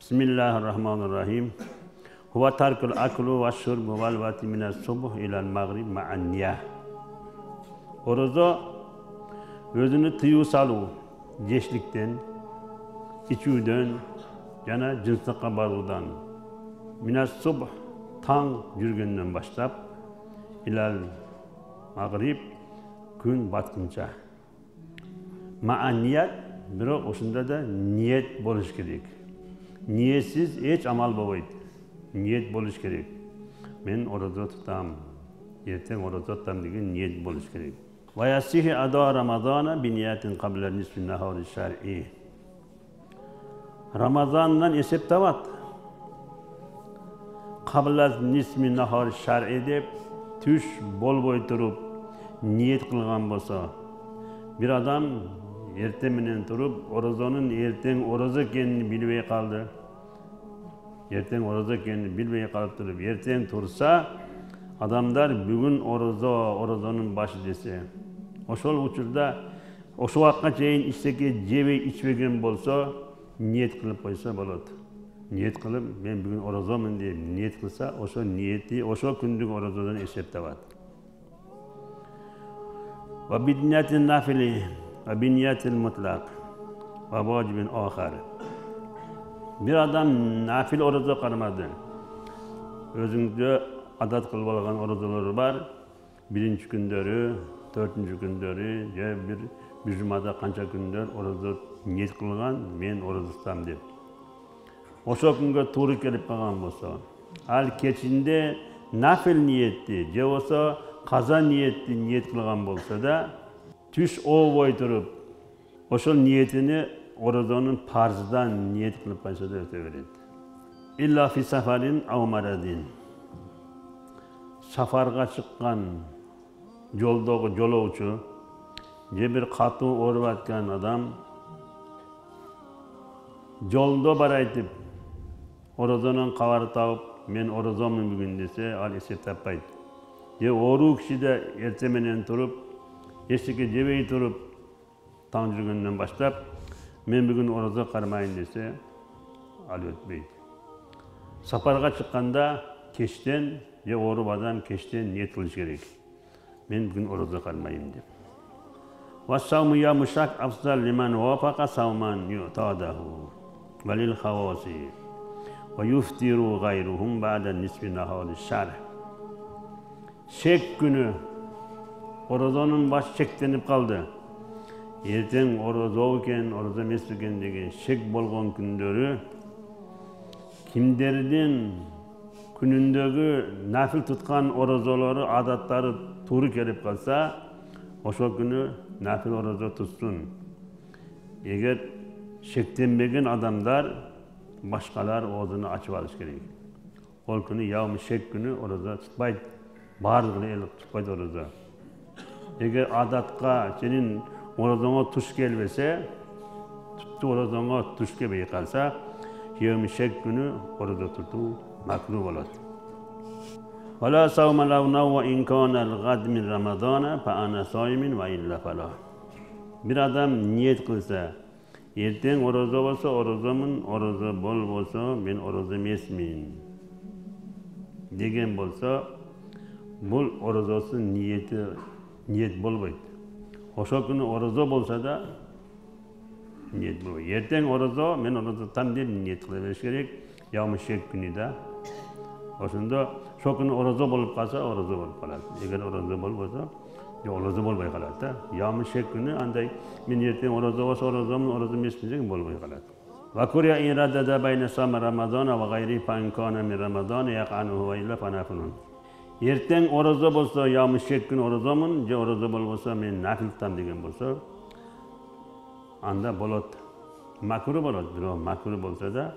Bismillahirrahmanirrahim. Huwa tarkul aklu va shurbu val vati minas subuh ilal maghrib ma'an niyah. Orozo özünü tıyığı salu, jeşlikten, içüden, jana jinsakka barudan. Minas subuh taң жүргөндөн баштап, ilal maghrib gün batkınca. Ma'an niyat, bирок ошондо да ниет болуш керек. Ниетсиз эч амал болбойт. Ниет болуш керек. Мен орозо тутам, эртең орозо тутам деген ниет болуш керек. Ва ясихи ада рамазана би ниятин qabla nisfi nahari shar'i. Ramazandan эсептабат. Qabla nisfi nahari shar'i деп түш болбой туруп ниет кылган болсо, бир адам эртең менен туруп, орозонун эртең орозо экенин билбей калды. Эртең орозо экенин билбей калып туруп, эртең турса, адамдар бүгүн орозонун башы десе, ошол учурда ошо убакка чейин эчтеке жебей ичпеген болсо, ниет кылып койсо болот. Ниет кылып, мен бүгүн орозомун деп ниет кылса, ошо ниети ошо күндүк орозодон эсептебат. Ва биднияттин нафили ва бинияттил мутлак ва важибин ахар. Бир адам нафил орозо кармады. Өзүңдө адат кылып алган орозолор бар. Биринчи күндөрү, төртүнчү күндөрү, же бир жумада канча күндөр орозо ниет кылган, мен орозо тутам деп. Ошо күнгө туура келип калган болсо, ал кечинде нафил ниетти, же болсо каза ниетти ниет кылган болсо да, түш ообой туруп, ошол ниетини орозонун парздан ниет кылып койсо да өтө берет. Илла фи сафарин ау марадин. Сафарга чыккан жолдогу жолоочу, же бир катуу ооруп аткан адам жолдо барайтып, орозонун кабар тауып, мен орозомун бүгүн десе, ал эсеп таппайт. Же ооруу киши да эртең менен туруп, эчтеке жебей туруп, таң жүргөндөн баштап, мен бүгүн орозо кармайын десе, ал өтпөйт. Сапарга чыкканда кечтен, же ооруп адам кечтен ниет кылыш керек. Мен бүгүн орозо кармайын деп. Ва сауму ямушак афзал лиман вафака сауман ю'тадаху валил хаваси ва юфтиру гайрухум бa'da nisfi nahari shahr. Шек күнү орозонун башы чектенип калды. Эртең орозо экен, орозо эмес экен деген шек болгон күндөрү кимдердин күнүндөгү нафил туткан орозолору, адаттары туура келип калса, ошол күнү нафил орозо тутсун. Эгер шектенбеген адамдар, башкалар оозуну ачып алыш керек. Ол күнү яуму шек күнү орозо тутпайт. Барлыгы эл тутпайт орозо. Эгер адатка сенин орозоңо туш келбесе, тутту орозоңо туш келбей калса, яуму шек күнү орозо тутуу макруh болот. Вала саума лауна ва ин кана ал-гад мин рамазана фа ана саймин ва илла фала. Бир адам ниет кылса, эртең орозо болсо орозомун, орозо болбосо мен орозо эмесмин деген болсо, бул орозосу ниет болбойт. Ошол күнү орозо болсо да ниет болбойт. Эртең орозо, мен орозо тутам деп ниет кыла бериш керек. Яуму шек күнү да. Ошондо ошол күнү орозо болуп калса, орозо болуп калат. Эгер орозо болбосо, орозо болбой калат да. Яуму шек күнү андай мен эртең орозо болсо орозомун, орозо эмесмин деген болбой калат. Ва курия ирадада байна сам рамазана ва гайри фан кана мин рамазана яқану ва илла фанафун. Эртең орозо болсо, яуму шек күнү орозомун, же орозо болбосо мен нафил тутам деген болсо, анда болот. Макруh болот, бирок макруh болсо да,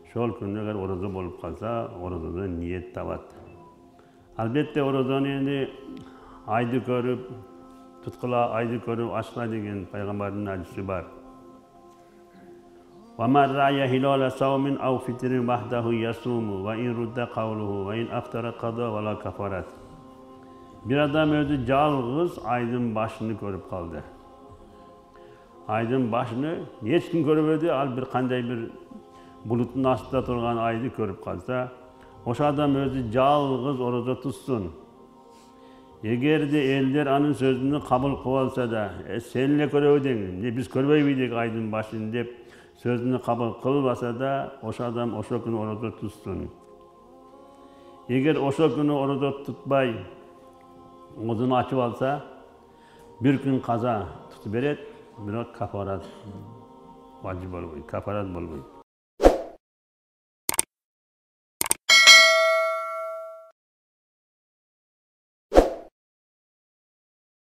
ошол күнү эгер орозо болуп калса, орозодон ниет табат. Албетте орозону энди айды көрүп, туткула айды көрүп ашкыла деген пайгамбардын адиси бар. Ва ман рая хилала саумин ау фитрин вахдаху ясуму ва ин рудда кавлуху ва ин афтара када ва ла кафарат. Бир адам өзү жалгыз айдын башын көрүп калды. Айдын башыны эч ким көрбөдү, ал бир кандай бир buluttun astida turgan aydı körüp kalsa, oşo adam özü жалгыз orozo tutsun. Egerde elder anın sözünü kabul kılıp alsa da, senle köröbüdün, biz körбөйбүydүk aydın başını dep sözünü kabul kılbasa da, oşo adam oşo günü orozo tutsun. Eger oşo günü orozo tutbay, oğzunu açıp alsa, bir gün kaza tutup beret, bирок kafarat vacip bolбойт, kafarat bolбойт.